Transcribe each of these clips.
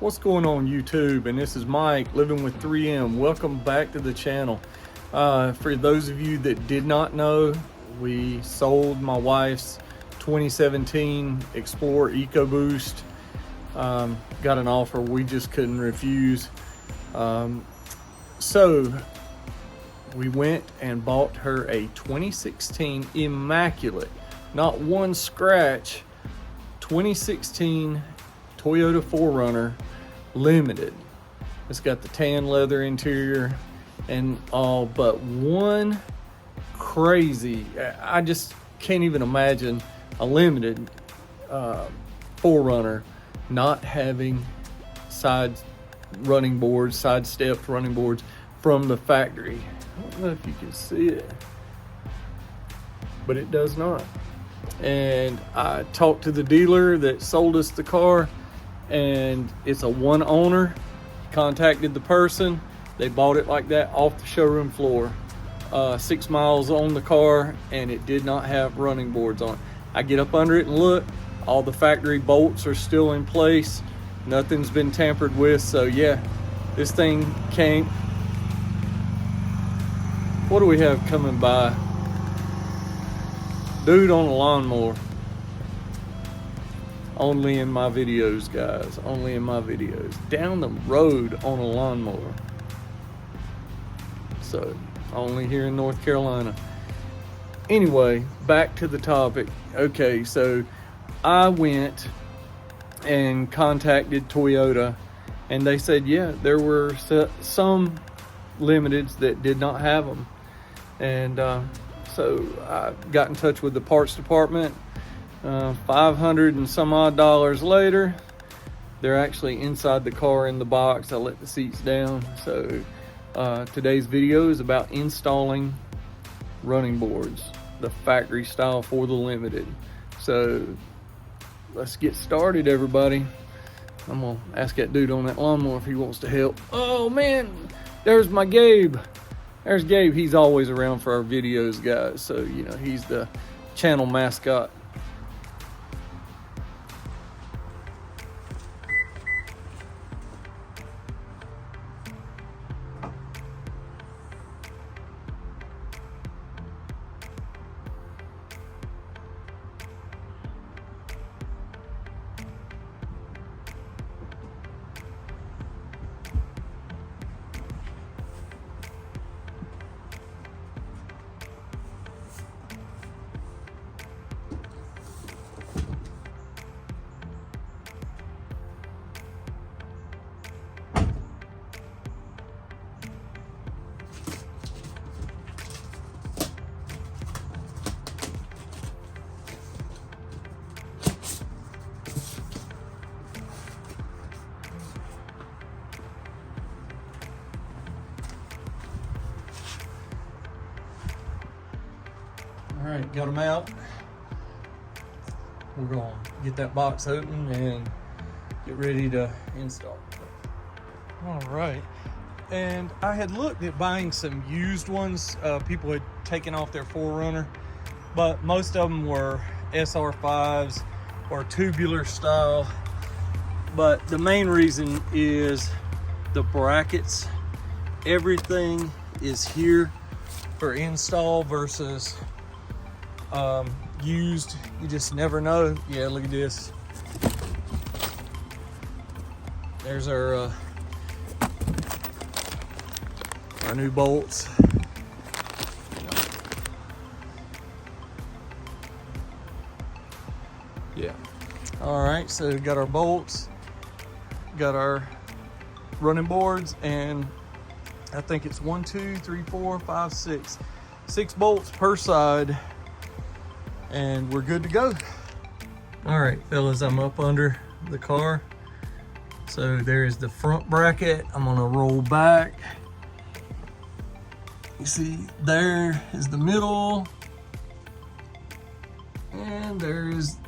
What's going on YouTube? And this is Mike, living with 3M. Welcome back to the channel. For those of you that did not know, we sold my wife's 2017 Explorer EcoBoost. Got an offer we just couldn't refuse. So we went and bought her a 2016 immaculate, not one scratch, 2016 Toyota 4Runner Limited. It's got the tan leather interior and all, but one crazy, I just can't even imagine a limited 4Runner not having side running boards, side stepped running boards from the factory. I don't know if you can see it, but it does not. And I talked to the dealer that sold us the car, and it's a one owner. Contacted the person, they bought it like that off the showroom floor. 6 miles on the car, and it did not have running boards on it. I get up under it and look, all the factory bolts are still in place, nothing's been tampered with. So yeah, this thing came. What do we have coming by? Dude on a lawnmower. Only in my videos, guys. Only in my videos. Down the road on a lawnmower. So, only here in North Carolina. Anyway, back to the topic. Okay, so I went and contacted Toyota, and they said, yeah, there were some limiteds that did not have them. And so I got in touch with the parts department. $500 and some odd later, they're actually inside the car in the box. I let the seats down. So today's video is about installing running boards, the factory style for the limited. So let's get started, everybody. I'm gonna ask that dude on that lawnmower if he wants to help. Oh man, there's my Gabe. There's Gabe. He's always around for our videos, guys. So, you know, he's the channel mascot. All right, got them out. We're gonna get that box open and get ready to install. All right, and I had looked at buying some used ones. People had taken off their 4Runner, but most of them were SR5s or tubular style. But the main reason is the brackets. Everything is here for install versus used. You just never know. Yeah, look at this. There's our new bolts. Yeah. All right, so we got our bolts, got our running boards, and I think it's 1, 2, 3, 4, 5, 6. 6 bolts per side, and we're good to go. All right, fellas, I'm up under the car. So there's the front bracket. I'm gonna roll back. You see, there is the middle, and there is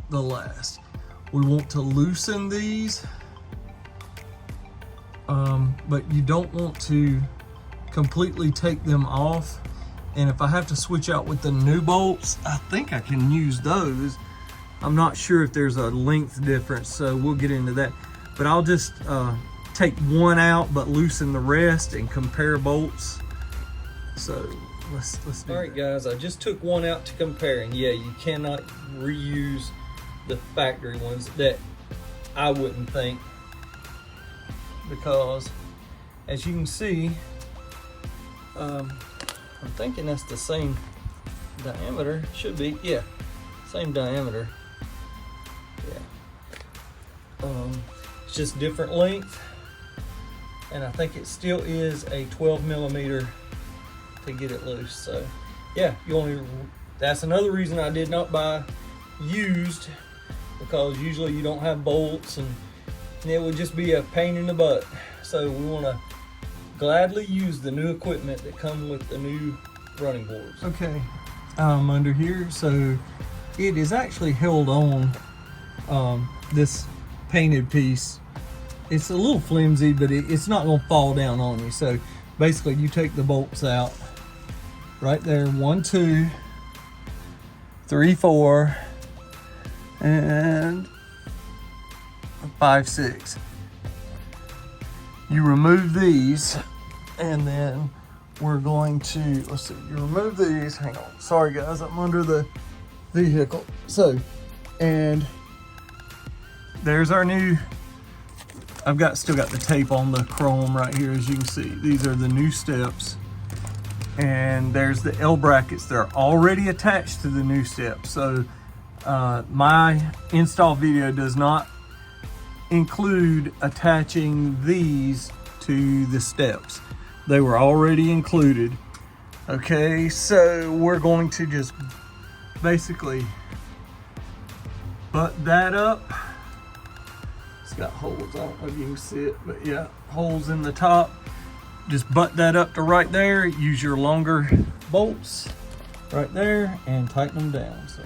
the last. We want to loosen these, but you don't want to completely take them off. And if I have to switch out with the new bolts, I think I can use those. I'm not sure if there's a length difference, so we'll get into that. but I'll just take one out but loosen the rest and compare bolts. So let's do. All right, guys, I just took one out to compare, and yeah, you cannot reuse the factory ones, that I wouldn't think, because as you can see, I'm thinking that's the same diameter. Should be, yeah, same diameter. Yeah, it's just different length, and I think it still is a 12 millimeter to get it loose. So yeah, that's another reason I did not buy used, because usually you don't have bolts and it would just be a pain in the butt. So we want to gladly use the new equipment that come with the new running boards. Okay, under here, so it is actually held on, this painted piece. It's a little flimsy, but it's not going to fall down on you. So basically you take the bolts out right there, 1, 2, 3, 4, and 5, 6. You remove these, and then we're going to, let's see, you remove these, hang on, sorry guys, I'm under the vehicle. So, and there's our new, still got the tape on the chrome right here, as you can see. These are the new steps. And there's the L brackets. They're already attached to the new steps. So my install video does not include attaching these to the steps. They were already included. Okay, so we're going to just basically butt that up. It's got holes, I don't know if you can see it, but yeah, holes in the top. Just butt that up to right there. Use your longer bolts right there and tighten them down. So,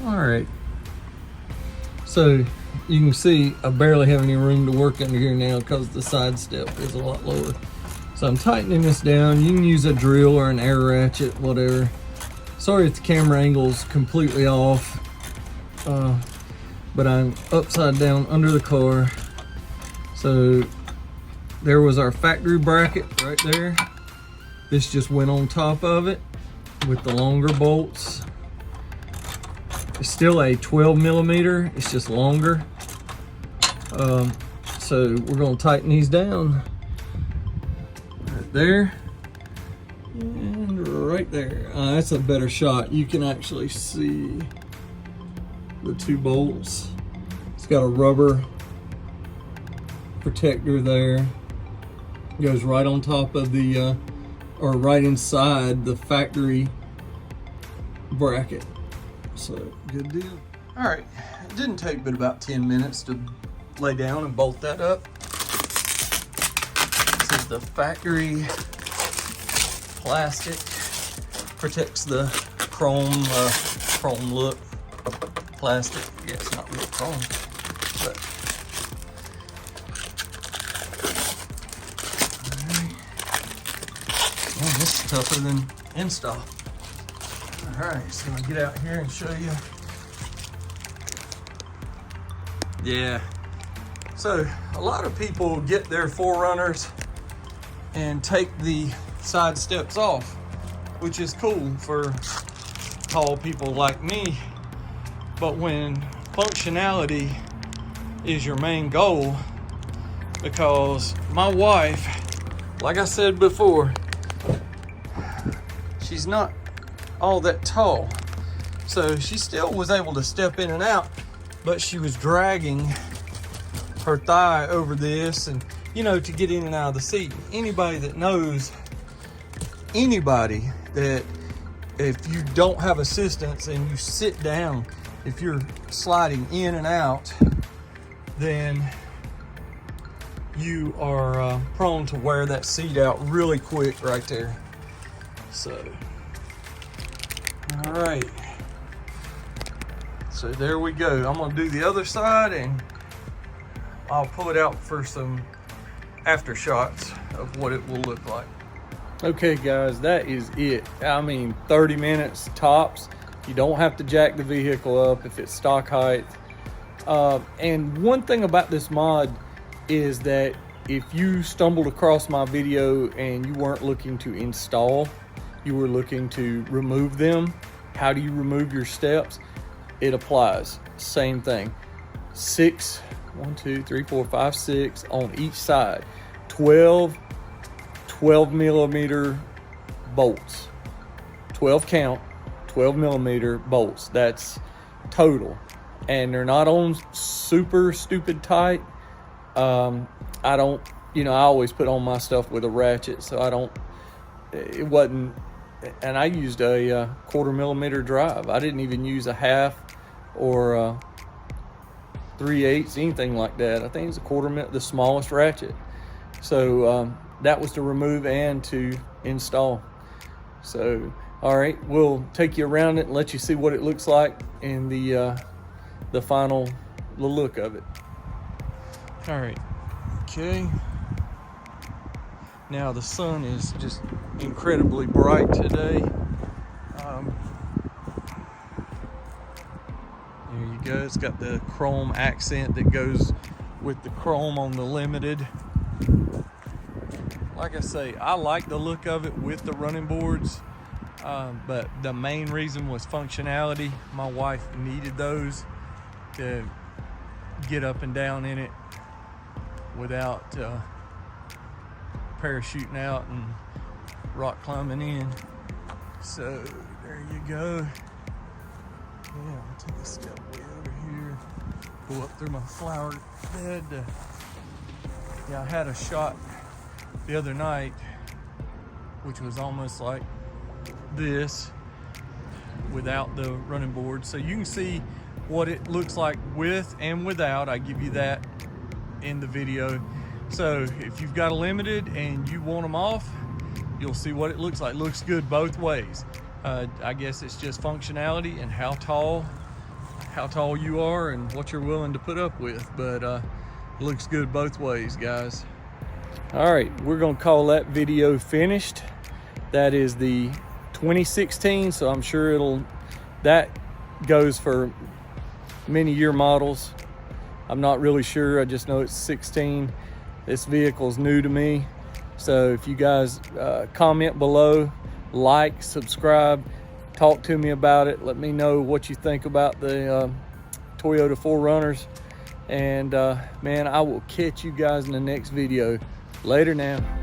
all right. So you can see I barely have any room to work under here now because the side step is a lot lower. So I'm tightening this down. You can use a drill or an air ratchet, whatever. Sorry if the camera angle's completely off, but I'm upside down under the car. So there was our factory bracket right there. This just went on top of it with the longer bolts. It's still a 12 millimeter, it's just longer. So we're gonna tighten these down. Right there, and right there. That's a better shot. You can actually see the 2 bolts. It's got a rubber protector there. Goes right on top of the, or right inside the factory bracket. So, good deal. All right, it didn't take but about 10 minutes to lay down and bolt that up. This is the factory plastic. Protects the chrome look. Plastic, yeah, it's not real chrome, but man, this is tougher than install. All right, so I'm gonna get out here and show you. Yeah, so a lot of people get their 4Runners and take the side steps off, which is cool for tall people like me. But when functionality is your main goal, because my wife, like I said before, she's not all that tall. So she still was able to step in and out, but she was dragging her thigh over this and, you know, to get in and out of the seat. Anybody that knows, anybody that if you don't have assistance and you sit down, if you're sliding in and out, then you are prone to wear that seat out really quick right there. So, all right. So there we go. I'm gonna do the other side and I'll pull it out for some after shots of what it will look like. Okay guys, that is it. I mean, 30 minutes tops. You don't have to jack the vehicle up if it's stock height. And one thing about this mod is that if you stumbled across my video and you weren't looking to install, you were looking to remove them, how do you remove your steps? It applies. Same thing. 6, 1, 2, 3, 4, 5, 6 on each side. 12 millimeter bolts. 12 count, 12 millimeter bolts. That's total. And they're not on super stupid tight. I don't, I always put on my stuff with a ratchet, so it wasn't, and I used a 1/4 millimeter drive. I didn't even use a half or a 3/8, anything like that. I think it's a 1/4 millimeter, the smallest ratchet. So that was to remove and to install. So, all right, we'll take you around it and let you see what it looks like in the final look of it. All right, okay. Now the sun is just incredibly bright today. There you go. It's got the chrome accent that goes with the chrome on the Limited. Like I say, I like the look of it with the running boards, but the main reason was functionality. My wife needed those to get up and down in it without parachuting out and rock climbing in. So there you go. Yeah, I'll take a step way over here, go up through my flower bed. Yeah, I had a shot the other night, which was almost like this without the running board. So you can see what it looks like with and without. I give you that in the video. So if you've got a Limited and you want them off, you'll see what it looks like. It looks good both ways. I guess it's just functionality and how tall you are and what you're willing to put up with, but it looks good both ways, guys. All right, we're gonna call that video finished. That is the 2016, so I'm sure that goes for many year models. I'm not really sure, I just know it's 16. This vehicle's new to me. So if you guys comment below, like, subscribe, talk to me about it. Let me know what you think about the Toyota 4Runners. And man, I will catch you guys in the next video. Later now.